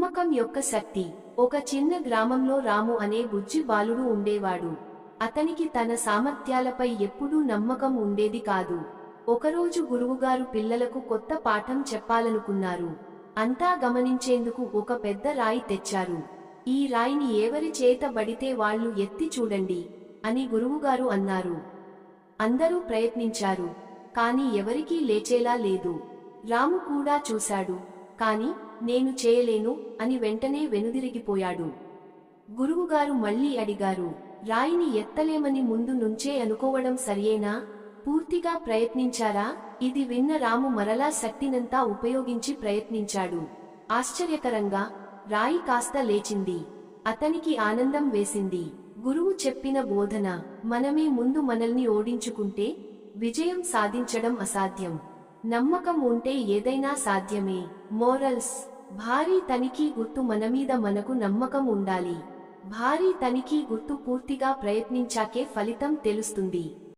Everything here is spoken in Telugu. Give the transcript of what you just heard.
నమ్మకం యొక్క శక్తి. ఒక చిన్న గ్రామంలో రాము అనే బుజ్జి బాలుడు ఉండేవాడు. అతనికి తన సామర్థ్యాలపై ఎప్పుడూ నమ్మకం ఉండేది కాదు. ఒకరోజు గురువుగారు పిల్లలకు కొత్త పాఠం చెప్పాలనుకున్నారు. అంతా గమనించేందుకు ఒక పెద్ద రాయి తెచ్చారు. ఈ రాయిని ఎవరి చేత బడితే వాళ్ళు ఎత్తి చూడండి అని గురువుగారు అన్నారు. అందరూ ప్రయత్నించారు, కాని ఎవరికీ లేచేలా లేదు. రాము కూడా చూశాడు, కాని నేను చేయలేను అని వెంటనే వెనుదిరిగిపోయాడు. గురువుగారు మళ్ళీ అడిగారు, రాయిని ఎత్తలేమని ముందు నుంచే అనుకోవడం సరియేనా? పూర్తిగా ప్రయత్నించారా? ఇది విన్న రాము మరలా శక్తినంతా ఉపయోగించి ప్రయత్నించాడు. ఆశ్చర్యకరంగా రాయి కాస్త లేచింది. అతనికి ఆనందం వేసింది. గురువు చెప్పిన బోధన, మనమే ముందు మనల్ని ఓడించుకుంటే విజయం సాధించడం అసాధ్యం. నమ్మకం ఉంటే ఏదైనా సాధ్యమే. మోరల్స్: భారీ తనిఖీ గుర్తు మనమీద మనకు నమ్మకం ఉండాలి. భారీ తనిఖీ గుర్తు పూర్తిగా ప్రయత్నించాకే ఫలితం తెలుస్తుంది.